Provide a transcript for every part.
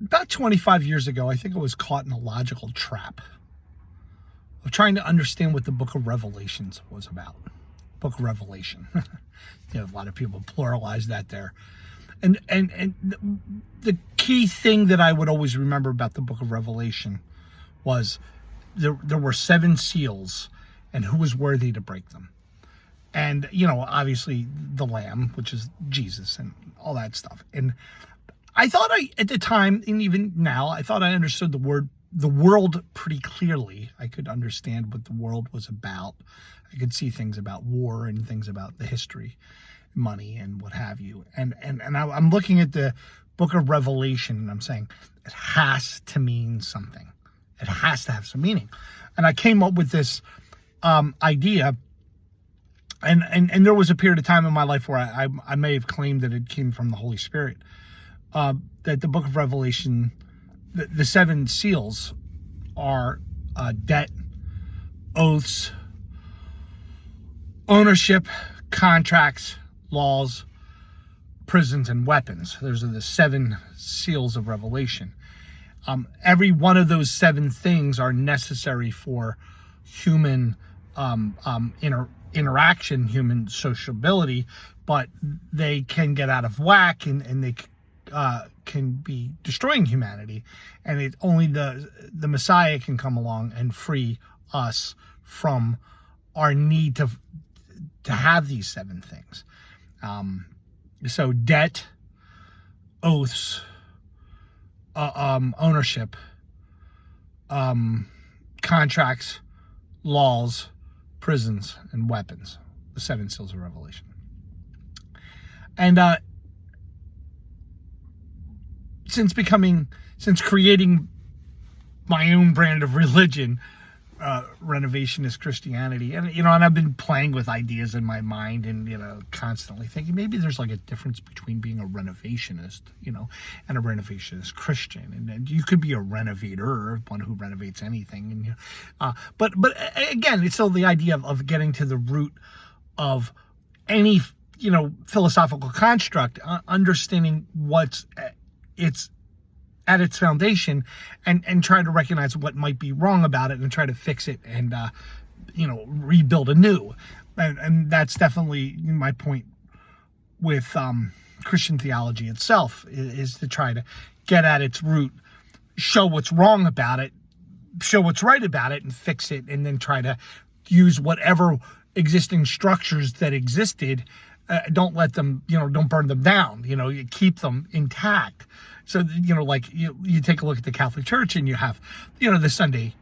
About 25 years ago, I think I was caught in a logical trap of trying to understand what the book of Revelations was about. Book of Revelation. A lot of people pluralize that there. And the key thing that I would always remember about the book of Revelation was there were 7 seals and who was worthy to break them. And, obviously the Lamb, which is Jesus and all that stuff. And I thought at the time, and even now, I thought I understood the world pretty clearly. I could understand what the world was about. I could see things about war and things about the history, money and what have you. And I'm looking at the book of Revelation and I'm saying, it has to mean something. It has to have some meaning. And I came up with this idea. And there was a period of time in my life where I may have claimed that it came from the Holy Spirit. That the book of Revelation, the 7 seals are debt, oaths, ownership, contracts, laws, prisons, and weapons. Those are the 7 seals of Revelation. Every one of those 7 things are necessary for human interaction, human sociability, but they can get out of whack and they can be destroying humanity. And only the Messiah can come along and free us from our need to have these 7 things. So debt, oaths, ownership, contracts, laws, prisons, and weapons. The 7 seals of Revelation. And since creating my own brand of religion, renovationist Christianity, and I've been playing with ideas in my mind and constantly thinking maybe there's like a difference between being a renovationist and a renovationist Christian, and you could be a renovator, one who renovates anything, but again, it's still the idea of getting to the root of any philosophical construct, understanding what's it's at its foundation, and try to recognize what might be wrong about it and try to fix it and rebuild anew. And that's definitely my point with Christian theology itself, is to try to get at its root, show what's wrong about it, show what's right about it, and fix it, and then try to use whatever existing structures that existed. Don't let them, don't burn them down, you keep them intact. So, you take a look at the Catholic Church and you have, the Sunday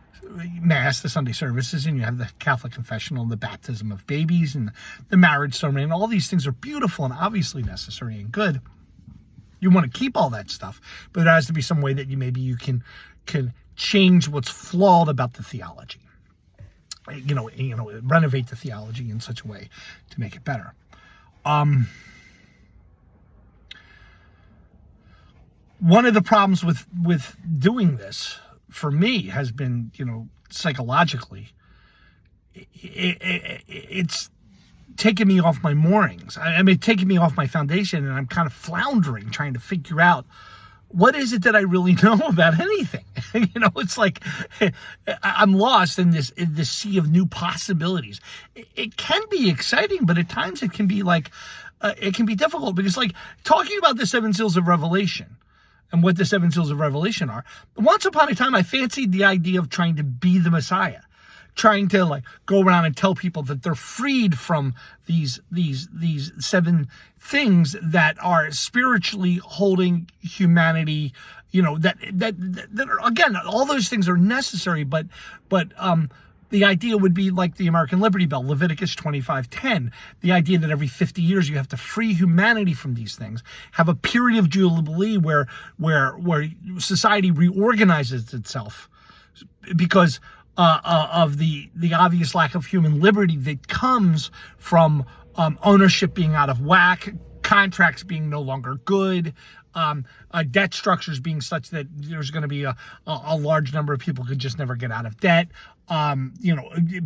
Mass, the Sunday services, and you have the Catholic confessional and the baptism of babies and the marriage ceremony, and all these things are beautiful and obviously necessary and good. You want to keep all that stuff, but there has to be some way that you can change what's flawed about the theology. Renovate the theology in such a way to make it better. One of the problems with doing this for me has been, psychologically, it's taken me off my moorings. Taking me off my foundation, and I'm kind of floundering, trying to figure out what is it that I really know about anything. It's like I'm lost in this sea of new possibilities. It can be exciting, but at times it can be it can be difficult, because talking about the 7 seals of Revelation and what the 7 seals of Revelation are, once upon a time I fancied the idea of trying to be the Messiah, trying to go around and tell people that they're freed from these 7 things that are spiritually holding humanity, that are, again, all those things are necessary, but the idea would be like the American Liberty Bell, Leviticus 25:10, the idea that every 50 years you have to free humanity from these things, have a period of Jubilee where society reorganizes itself because of the obvious lack of human liberty that comes from ownership being out of whack, contracts being no longer good, debt structures being such that there's going to be a large number of people who could just never get out of debt.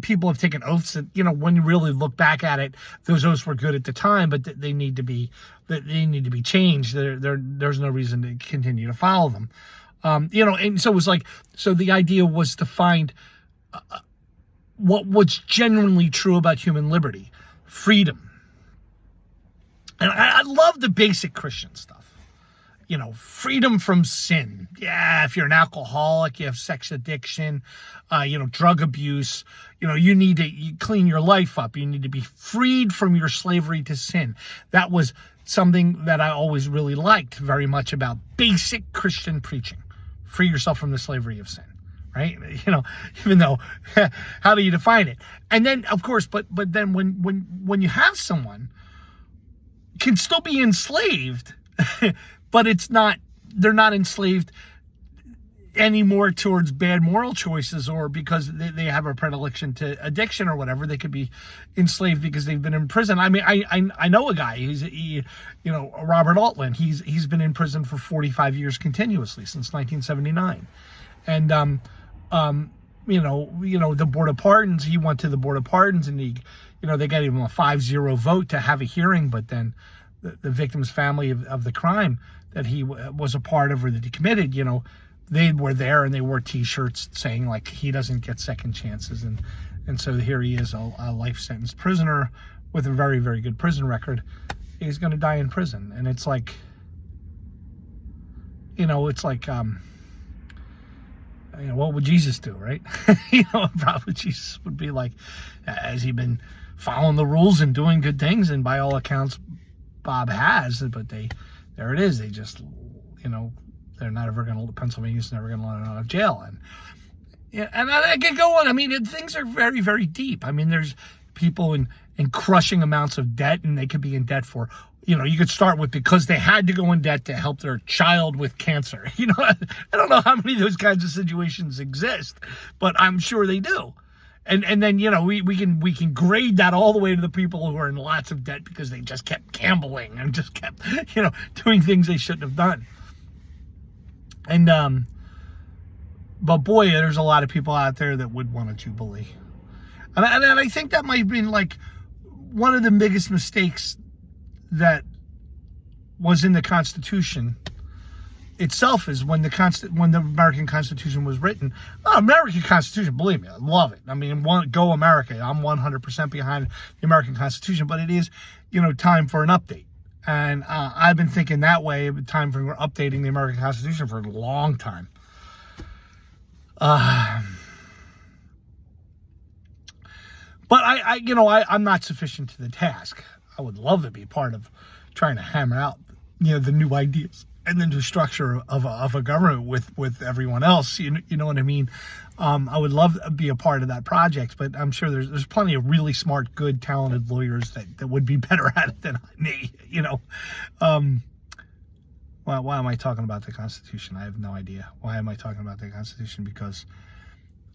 People have taken oaths that, when you really look back at it, those oaths were good at the time, but they need to be changed. There's no reason to continue to follow them. And so it was like, so the idea was to find what's genuinely true about human liberty, freedom. And I love the basic Christian stuff. Freedom from sin. Yeah, if you're an alcoholic, you have sex addiction, drug abuse, you need to clean your life up. You need to be freed from your slavery to sin. That was something that I always really liked very much about basic Christian preaching. Free yourself from the slavery of sin, right? Even though, how do you define it? And then, of course, but then when you have someone can still be enslaved, but they're not enslaved anymore towards bad moral choices or because they have a predilection to addiction or whatever. They could be enslaved because they've been in prison. I mean, I know a guy, Robert Altman, he's been in prison for 45 years continuously since 1979. And, the Board of Pardons, he went to the Board of Pardons and they got him a 5-0 vote to have a hearing, but then the victim's family of the crime that he was a part of or that he committed, they were there and they wore T-shirts saying like he doesn't get second chances, and so here he is, a life sentence prisoner with a very, very good prison record. He's going to die in prison, and it's like, what would Jesus do, right? Probably Jesus would be like, has he been following the rules and doing good things? And by all accounts, Bob has, but there it is. They just, they're never going to, Pennsylvania's never going to let him out of jail. And I can go on. I mean, things are very, very deep. I mean, there's people in crushing amounts of debt, and they could be in debt for, you could start with because they had to go in debt to help their child with cancer. I don't know how many of those kinds of situations exist, but I'm sure they do. And then, we can grade that all the way to the people who are in lots of debt because they just kept gambling and just kept, doing things they shouldn't have done. And, but boy, there's a lot of people out there that would want a Jubilee. And I think that might have been like one of the biggest mistakes that was in the Constitution itself is when the American Constitution was written. Oh, American Constitution, believe me, I love it. I mean, go America. I'm 100% behind the American Constitution, but it is, time for an update. And I've been thinking that way, time for updating the American Constitution for a long time. But I'm not sufficient to the task. I would love to be part of trying to hammer out, the new ideas and the new structure of a government with everyone else. You know what I mean? I would love to be a part of that project, but I'm sure there's plenty of really smart, good, talented lawyers that would be better at it than me. Why am I talking about the Constitution? I have no idea. Why am I talking about the Constitution? Because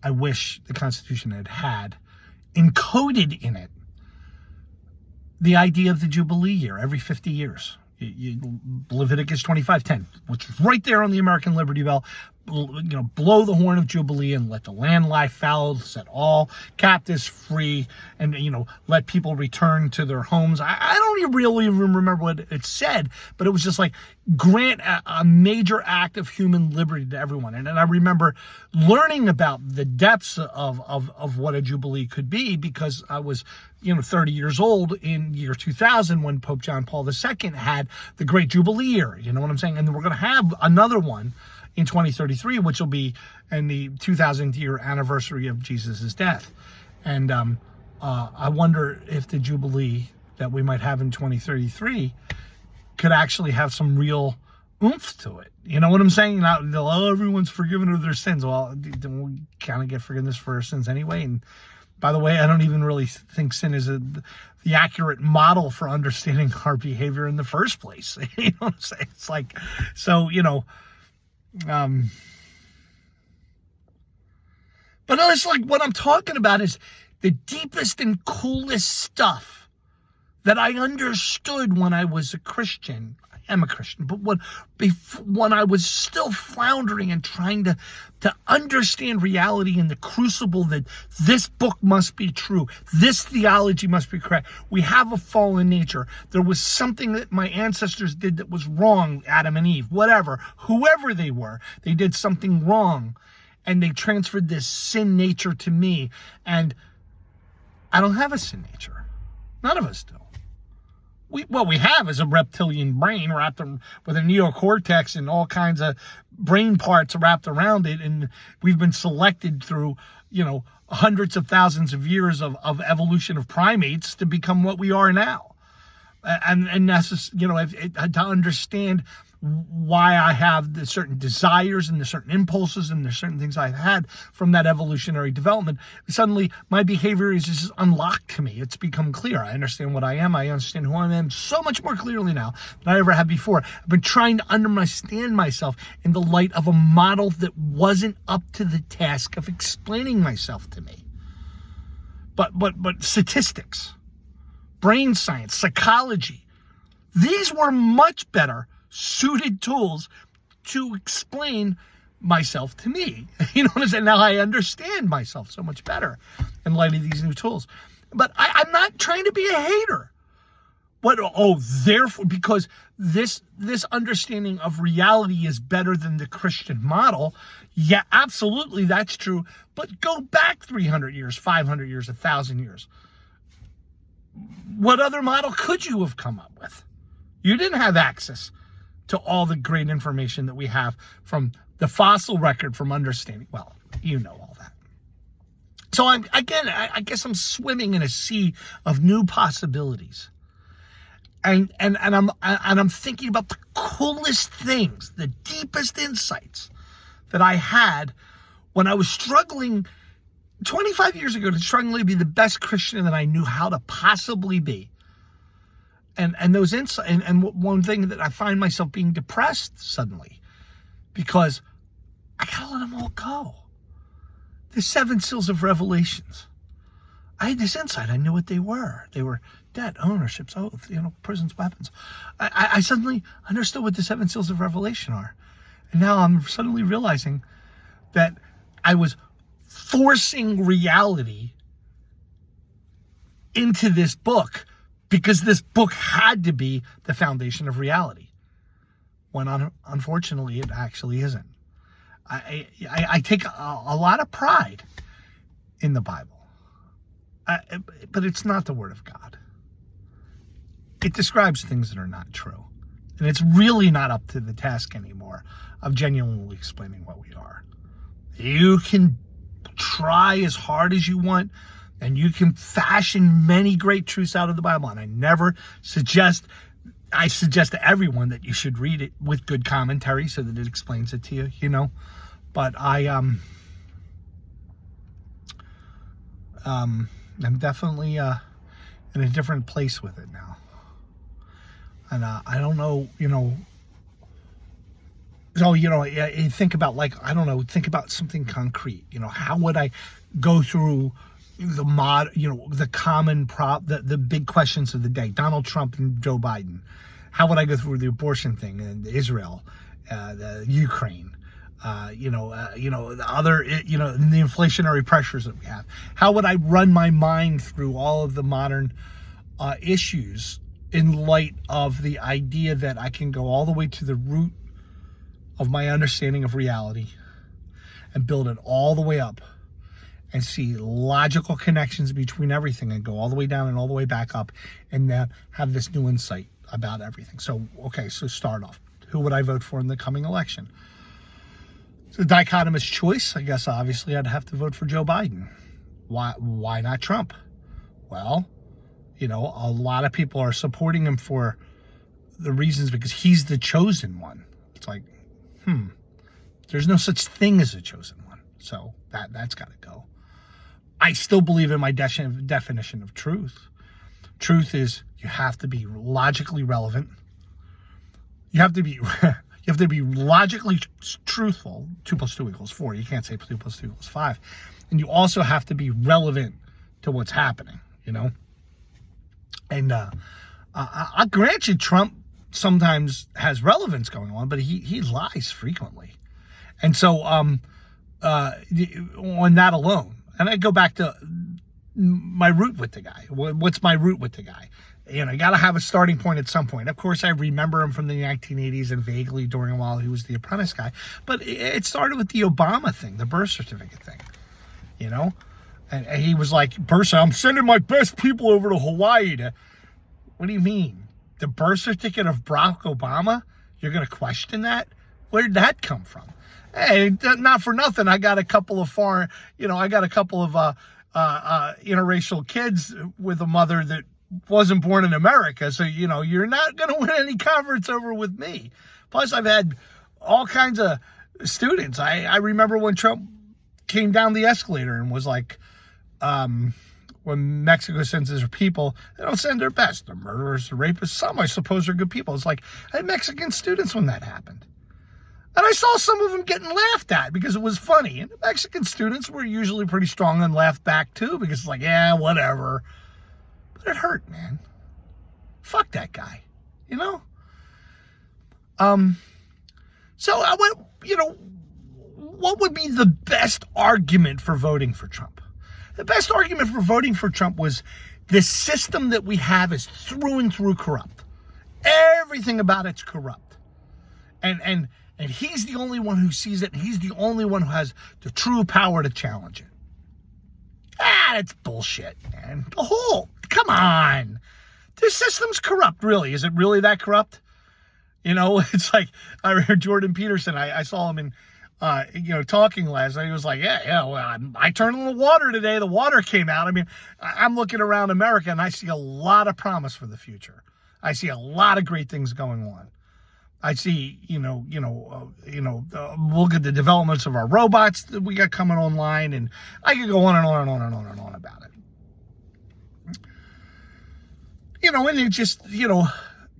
I wish the Constitution had encoded in it the idea of the Jubilee year every 50 years. Leviticus 25:10, which is right there on the American Liberty Bell. Blow the horn of Jubilee and let the land lie fallow, set all captives free, and let people return to their homes. I don't even really remember what it said, but it was just like grant a major act of human liberty to everyone. And I remember learning about the depths of what a Jubilee could be because I was 30 years old in year 2000 when Pope John Paul II had the Great Jubilee year. You know what I'm saying? And we're going to have another one in 2033, which will be in the 2000th year anniversary of Jesus' death. And I wonder if the Jubilee that we might have in 2033 could actually have some real oomph to it. You know what I'm saying? Not, everyone's forgiven of their sins. Well, we kind of get forgiveness for our sins anyway. And by the way, I don't even really think sin is the accurate model for understanding our behavior in the first place. You know what I'm saying? It's like, so, but it's like what I'm talking about is the deepest and coolest stuff that I understood when I was a Christian. I am a Christian, but when I was still floundering and trying to understand reality in the crucible that this book must be true, this theology must be correct. We have a fallen nature. There was something that my ancestors did that was wrong, Adam and Eve, whatever, whoever they were, they did something wrong, and they transferred this sin nature to me, and I don't have a sin nature. None of us do. What we have is a reptilian brain wrapped with a neocortex and all kinds of brain parts wrapped around it. And we've been selected through, hundreds of thousands of years of evolution of primates to become what we are now. And that's, to understand why I have the certain desires and the certain impulses and the certain things I've had from that evolutionary development, suddenly my behavior is just unlocked to me. It's become clear. I understand what I am. I understand who I am so much more clearly now than I ever had before. I've been trying to understand myself in the light of a model that wasn't up to the task of explaining myself to me. But statistics, brain science, psychology, these were much better suited tools to explain myself to me. You know what I'm saying? Now I understand myself so much better in light of these new tools. But I'm not trying to be a hater. Therefore, because this understanding of reality is better than the Christian model. Yeah, absolutely, that's true. But go back 300 years, 500 years, 1,000 years. What other model could you have come up with? You didn't have access to all the great information that we have from the fossil record, from understanding. Well, you know all that. So I guess I'm swimming in a sea of new possibilities. And I'm thinking about the coolest things, the deepest insights that I had when I was struggling 25 years ago to be the best Christian that I knew how to possibly be. And those insights, and one thing that I find myself being depressed suddenly, because I gotta let them all go. The 7 seals of Revelations. I had this insight. I knew what they were. They were debt, ownerships, oath, prisons, weapons. I suddenly understood what the 7 seals of Revelation are. And now I'm suddenly realizing that I was forcing reality into this book because this book had to be the foundation of reality, when unfortunately it actually isn't. I take a lot of pride in the Bible, but it's not the Word of God. It describes things that are not true, and it's really not up to the task anymore of genuinely explaining what we are. You can try as hard as you want, and you can fashion many great truths out of the Bible. And I suggest to everyone that you should read it with good commentary so that it explains it to you, But I'm definitely in a different place with it now. And I don't know, so, you think about, think about something concrete. How would I go through the common the big questions of the day, Donald Trump and Joe Biden? How would I go through the abortion thing and Israel, the Ukraine, the other, the inflationary pressures that we have? How would I run my mind through all of the modern issues in light of the idea that I can go all the way to the root of my understanding of reality and build it all the way up and see logical connections between everything and go all the way down and all the way back up and then have this new insight about everything. So start off. Who would I vote for in the coming election? It's a dichotomous choice. I guess obviously I'd have to vote for Joe Biden. Why not Trump? Well, a lot of people are supporting him for the reasons because he's the chosen one. It's like, there's no such thing as a chosen one. So that's got to go. I still believe in my definition of truth. Truth is you have to be logically relevant. You have to be logically truthful. 2 + 2 = 4. You can't say 2 + 2 = 5. And you also have to be relevant to what's happening, And I grant you, Trump sometimes has relevance going on, but he lies frequently. And so on that alone, and I go back to my root with the guy. What's my root with the guy? You know, you got to have a starting point at some point. Of course, I remember him from the 1980s and vaguely during a while he was the Apprentice guy. But it started with the Obama thing, the birth certificate thing, you know? And he was like, I'm sending my best people over to Hawaii to... What do you mean? The birth certificate of Barack Obama? You're going to question that? Where did that come from? Hey, not for nothing. I got a couple of interracial kids with a mother that wasn't born in America. So, you know, you're not going to win any converts over with me. Plus, I've had all kinds of students. I remember when Trump came down the escalator and was like, when Mexico sends their people, they don't send their best. The murderers, the rapists, some I suppose are good people. It's like, I had Mexican students when that happened. And I saw some of them getting laughed at because it was funny. And the Mexican students were usually pretty strong and laughed back too because it's like, yeah, whatever. But it hurt, man. Fuck that guy, you know? So I went, you know, what would be the best argument for voting for Trump? The best argument for voting for Trump was the system that we have is through and through corrupt. Everything about it's corrupt. And he's the only one who sees it. And he's the only one who has the true power to challenge it. That's bullshit, man. Come on. The system's corrupt, really. Is it really that corrupt? You know, it's like, I heard Jordan Peterson, I saw him in, talking last night. He was like, well, I turned on the water today. The water came out. I mean, I'm looking around America and I see a lot of promise for the future. I see a lot of great things going on. I see, look at the developments of our robots that we got coming online, and I could go on and on and on and on and on about it. You know, and it just,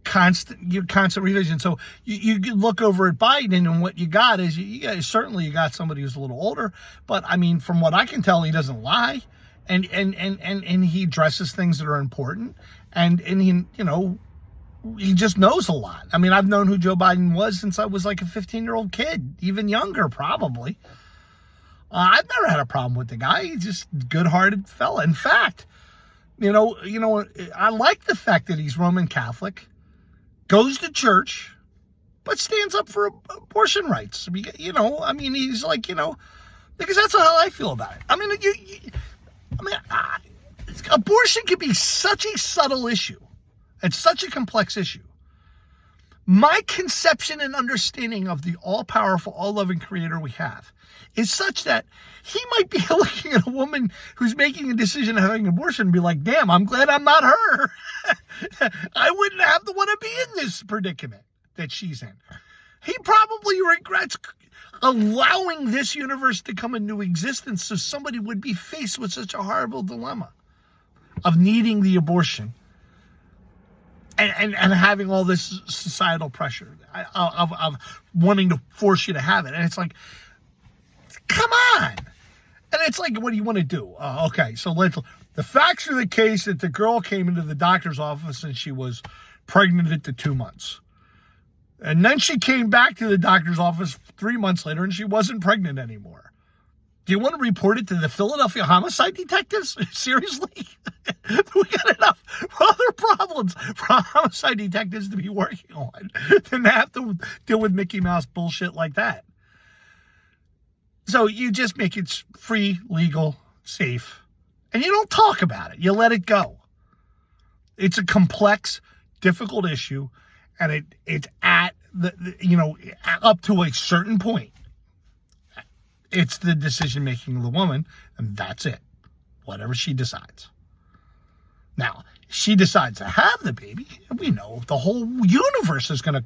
constant revision. So you look over at Biden, and what you got is you got somebody who's a little older, but I mean, from what I can tell, he doesn't lie, and he addresses things that are important, and he just knows a lot. I mean, I've known who Joe Biden was since I was like a 15-year-old kid, even younger, probably. I've never had a problem with the guy. He's just a good-hearted fella. In fact, I like the fact that he's Roman Catholic, goes to church, but stands up for abortion rights. He's like, because that's how I feel about it. I mean, abortion can be such a subtle issue. It's such a complex issue. My conception and understanding of the all-powerful, all-loving creator we have is such that he might be looking at a woman who's making a decision of having an abortion and be like, damn, I'm glad I'm not her. I wouldn't have to want to be in this predicament that she's in. He probably regrets allowing this universe to come into existence so somebody would be faced with such a horrible dilemma of needing the abortion. And having all this societal pressure of wanting to force you to have it. And it's like, come on. And it's like, what do you want to do? Okay, so the facts are the case that the girl came into the doctor's office and she was pregnant at the 2 months. And then she came back to the doctor's office 3 months later and she wasn't pregnant anymore. Do you want to report it to the Philadelphia homicide detectives? Seriously? We got enough other problems for homicide detectives to be working on than to have to deal with Mickey Mouse bullshit like that. So you just make it free, legal, safe, and you don't talk about it. You let it go. It's a complex, difficult issue, and it's at up to a certain point. It's the decision-making of the woman, and that's it. Whatever she decides. Now, she decides to have the baby, and we know the whole universe is going to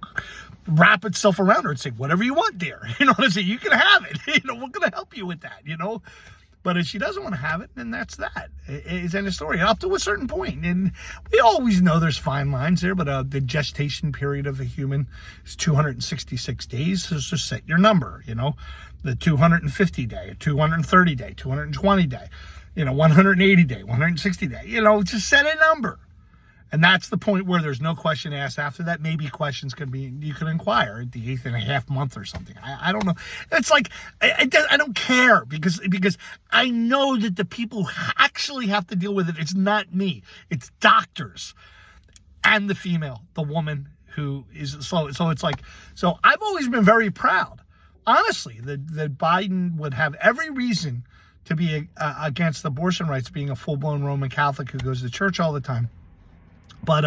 wrap itself around her and say, whatever you want, dear. You know what I'm saying? You can have it. We're going to help you with that, But if she doesn't want to have it, then that's that. It's in the story, up to a certain point. And we always know there's fine lines there, but the gestation period of a human is 266 days. So just set your number, the 250 day, 230 day, 220 day, 180 day, 160 day, just set a number. And that's the point where there's no question asked after that. Maybe questions you can inquire at the 8.5 month or something. I don't know. It's like, I don't care because I know that the people who actually have to deal with it, it's not me. It's doctors and the female, the woman who is, so it's like, so I've always been very proud, honestly, that Biden would have every reason to be against abortion rights, being a full-blown Roman Catholic who goes to church all the time. But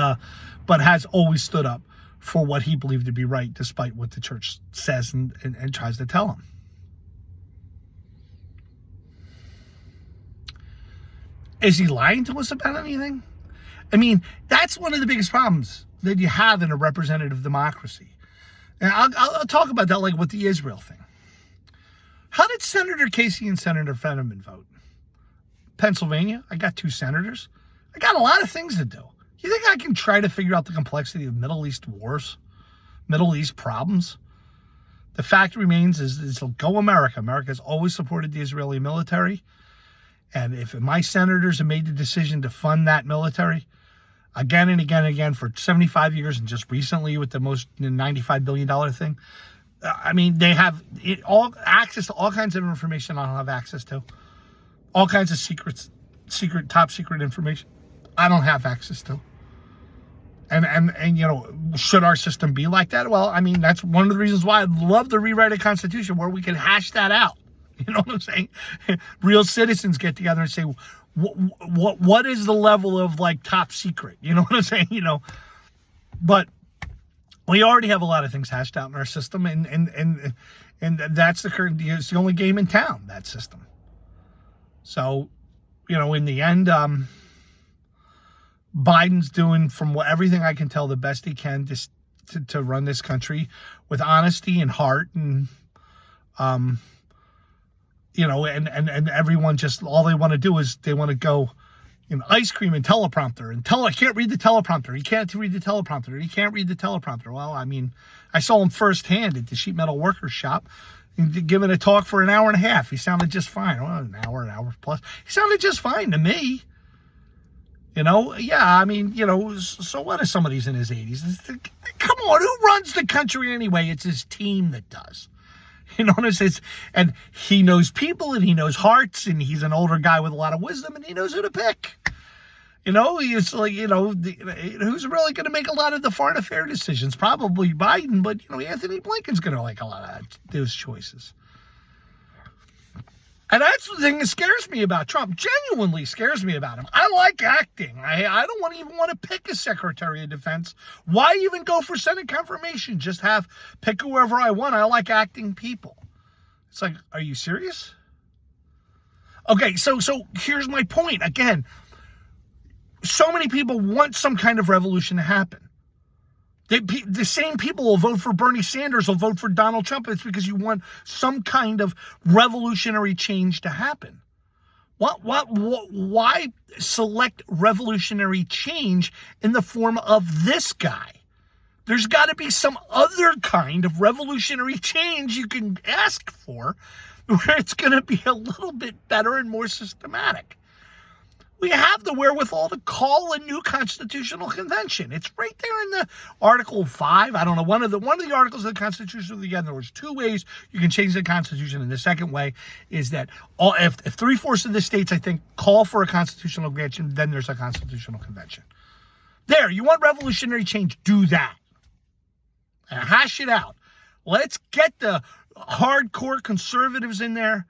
has always stood up for what he believed to be right, despite what the church says and tries to tell him. Is he lying to us about anything? I mean, that's one of the biggest problems that you have in a representative democracy. And I'll talk about that, like with the Israel thing. How did Senator Casey and Senator Fetterman vote? Pennsylvania, I got 2 senators. I got a lot of things to do. You think I can try to figure out the complexity of Middle East wars, Middle East problems? The fact remains is go America. America has always supported the Israeli military. And if my senators have made the decision to fund that military again and again and again for 75 years and just recently with the most $95 billion thing, I mean, they have all access to all kinds of information I don't have access to. All kinds of top secret information I don't have access to. And you know, should our system be like that? Well, I mean, that's one of the reasons why I'd love to rewrite a constitution where we can hash that out. You know what I'm saying? Real citizens get together and say, what is the level of like top secret? You know what I'm saying? You know, but we already have a lot of things hashed out in our system, and that's it's the only game in town, that system. So, you know, in the end, Biden's doing, from everything I can tell, the best he can just to run this country with honesty and heart, and you know, and everyone just, all they want to do is they want to go, you know, ice cream and teleprompter, and I can't read the teleprompter. He can't read the teleprompter. He can't read the teleprompter. Well, I mean, I saw him firsthand at the sheet metal workers shop, giving a talk for an hour and a half. He sounded just fine. Well, an hour plus. He sounded just fine to me. You know, yeah, I mean, you know, so what if somebody's in his 80s? Come on, who runs the country anyway? It's his team that does. You know what I'm saying? And he knows people, and he knows hearts, and he's an older guy with a lot of wisdom, and he knows who to pick. You know, he's like, you know, who's really going to make a lot of the foreign affairs decisions? Probably Biden, but, you know, Anthony Blinken's going to like a lot of those choices. And that's the thing that scares me about Trump, genuinely scares me about him. I like acting. I don't even want to pick a Secretary of Defense. Why even go for Senate confirmation? Just pick whoever I want. I like acting people. It's like, are you serious? Okay, so here's my point. Again, so many people want some kind of revolution to happen. The same people will vote for Bernie Sanders, will vote for Donald Trump. It's because you want some kind of revolutionary change to happen. Why select revolutionary change in the form of this guy? There's got to be some other kind of revolutionary change you can ask for where it's going to be a little bit better and more systematic. We have the wherewithal to call a new constitutional convention. It's right there in the Article 5. I don't know, one of the articles of the Constitution. Again, there was 2 ways you can change the Constitution, and the second way is that if 3/4 of the states, I think, call for a constitutional convention, then there's a constitutional convention. There, you want revolutionary change? Do that. And hash it out. Let's get the hardcore conservatives in there.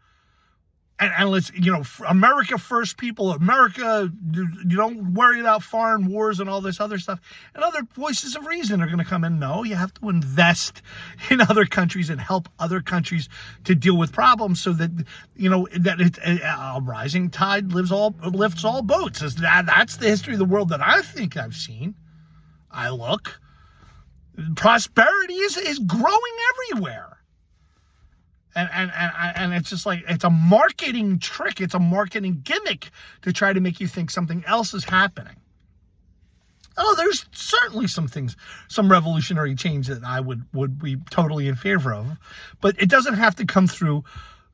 And let's, you know, America first people, America, you don't worry about foreign wars and all this other stuff. And other voices of reason are going to come in. No, you have to invest in other countries and help other countries to deal with problems so that, you know, that a rising tide lifts all boats. That's the history of the world that I think I've seen. Prosperity is growing everywhere. And it's just like, it's a marketing trick. It's a marketing gimmick to try to make you think something else is happening. Oh, there's certainly some revolutionary change that I would be totally in favor of, but it doesn't have to come through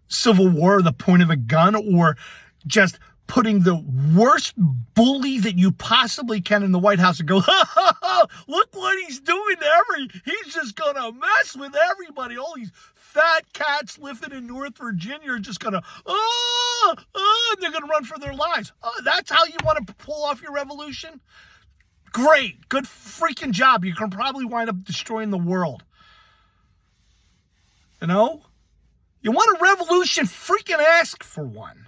civil war, the point of a gun, or just putting the worst bully that you possibly can in the White House and go, ha, ha, ha, look what he's doing to he's just going to mess with everybody. All these fat cats living in North Virginia are just going to, they're going to run for their lives. Oh, that's how you want to pull off your revolution? Great. Good freaking job. You can probably wind up destroying the world. You know? You want a revolution? Freaking ask for one.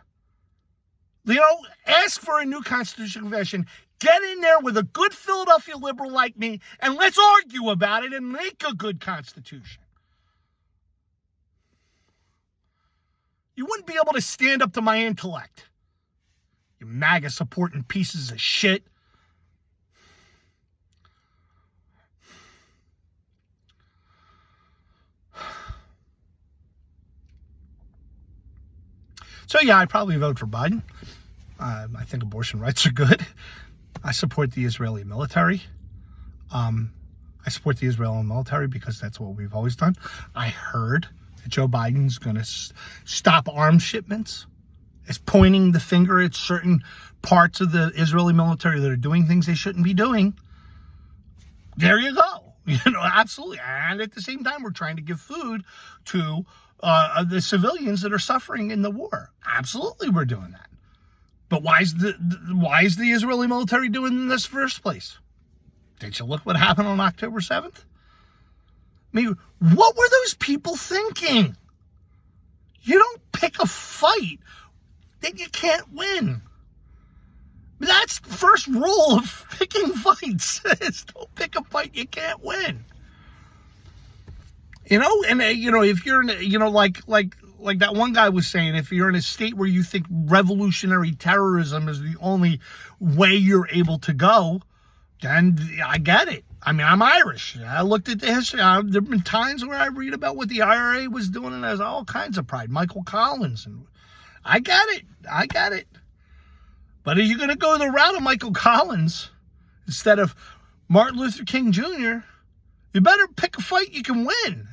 You know, ask for a new constitutional convention. Get in there with a good Philadelphia liberal like me, and let's argue about it and make a good constitution. You wouldn't be able to stand up to my intellect. You MAGA supporting pieces of shit. So yeah, I'd probably vote for Biden. I think abortion rights are good. I support the Israeli military. I support the Israeli military because that's what we've always done. I heard that Joe Biden's going to stop arms shipments. It's pointing the finger at certain parts of the Israeli military that are doing things they shouldn't be doing. There you go. You know, absolutely. And at the same time, we're trying to give food to the civilians that are suffering in the war. Absolutely, we're doing that. But why is the Israeli military doing this in the first place? Did you look what happened on October 7th? I mean, what were those people thinking? You don't pick a fight that you can't win. That's the first rule of picking fights. Is don't pick a fight you can't win. You know, and you know, if you're in, you know, like that one guy was saying, if you're in a state where you think revolutionary terrorism is the only way you're able to go, then I get it. I mean, I'm Irish. I looked at the history. There have been times where I read about what the IRA was doing, and there's all kinds of pride. Michael Collins, and I get it. But are you going to go the route of Michael Collins instead of Martin Luther King Jr.? You better pick a fight you can win.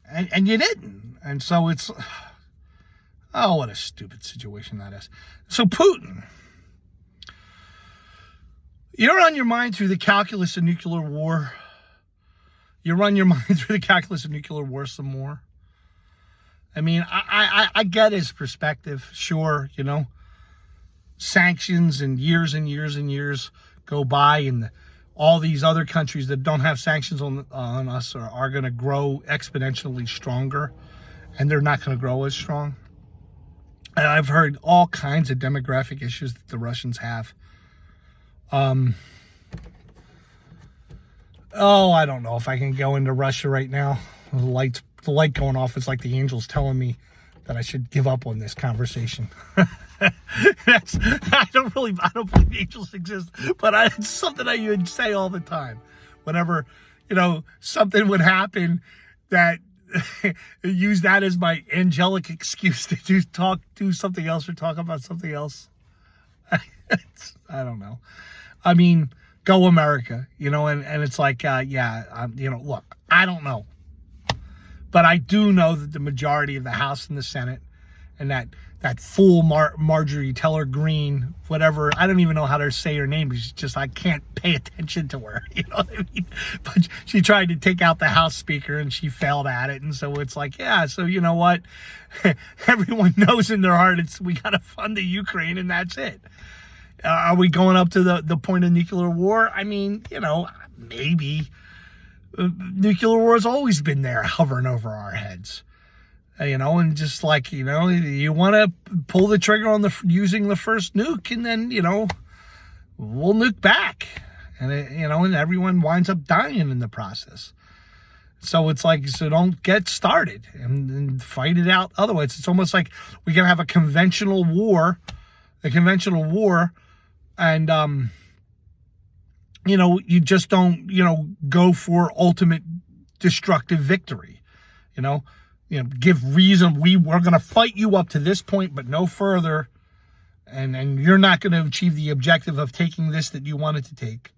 And you didn't. And so it's, oh, what a stupid situation that is. So Putin, you're on your mind through the calculus of nuclear war. You run your mind through the calculus of nuclear war some more. I mean, I get his perspective. Sure, you know, sanctions and years go by, and all these other countries that don't have sanctions on us are going to grow exponentially stronger, and they're not going to grow as strong. And I've heard all kinds of demographic issues that the Russians have. I don't know if I can go into Russia right now. The light going off is like the angels telling me that I should give up on this conversation. I don't believe angels exist, but it's something I would say all the time. Whenever, you know, something would happen that use that as my angelic excuse to do something else or talk about something else. I don't know. I mean, go America, you know, and it's like, you know, look, I don't know. But I do know that the majority of the House and the Senate, and that fool Marjorie Taylor Greene, whatever, I don't even know how to say her name. It's just, I can't pay attention to her. You know what I mean? But she tried to take out the House Speaker and she failed at it. And so it's like, yeah, so you know what? Everyone knows in their heart we got to fund the Ukraine and that's it. Are we going up to the point of nuclear war? I mean, you know, maybe. Nuclear war has always been there hovering over our heads. You know, and just like, you know, you want to pull the trigger on using the first nuke, and then, you know, we'll nuke back. And, you know, and everyone winds up dying in the process. So it's like, so don't get started and fight it out. Otherwise, it's almost like we can have a conventional war, and, you know, you just don't, you know, go for ultimate destructive victory, you know, give reason. We're going to fight you up to this point, but no further. And you're not going to achieve the objective of taking this that you wanted to take.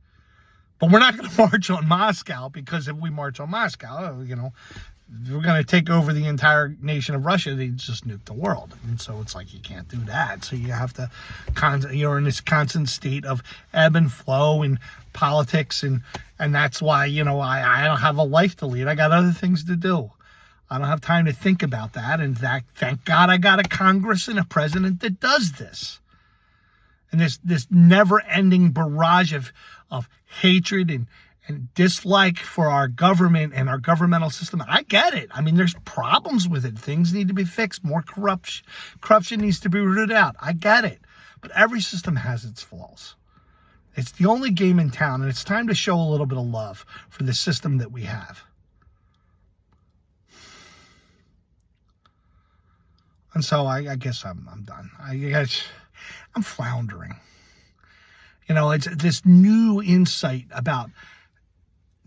But we're not going to march on Moscow, because if we march on Moscow, you know, if we're going to take over the entire nation of Russia, they just nuke the world. And so it's like, you can't do that. So you have to, you're in this constant state of ebb and flow in politics. And that's why, I don't have a life to lead. I got other things to do. I don't have time to think about that. And thank God I got a Congress and a president that does this. And this never-ending barrage of hatred and dislike for our government and our governmental system. I get it. I mean, there's problems with it. Things need to be fixed. More corruption needs to be rooted out. I get it. But every system has its flaws. It's the only game in town, and it's time to show a little bit of love for the system that we have. And so I guess I'm done. I'm floundering. It's this new insight about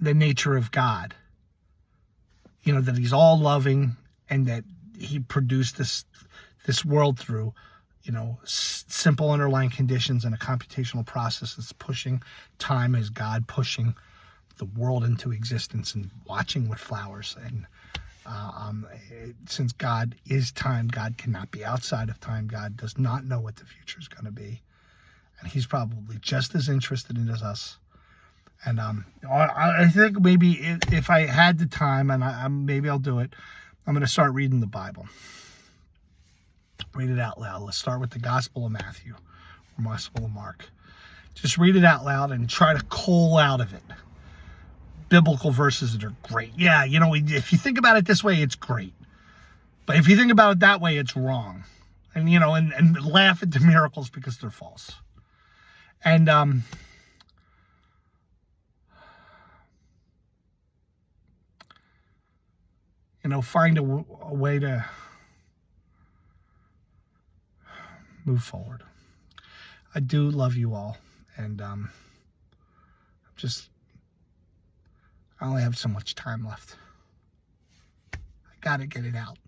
the nature of God, that he's all loving and that he produced this world through, simple underlying conditions and a computational process that's pushing time as God pushing the world into existence and watching what flowers. And since God is time, God cannot be outside of time. God does not know what the future is going to be. And he's probably just as interested in as us. And I think maybe if I had the time, and maybe I'll do it, I'm going to start reading the Bible. Read it out loud. Let's start with the Gospel of Matthew or Gospel of Mark. Just read it out loud and try to cull out of it biblical verses that are great. Yeah, if you think about it this way, it's great. But if you think about it that way, it's wrong. And, and laugh at the miracles because they're false. And find a way to move forward. I do love you all, and I only have so much time left. I gotta get it out.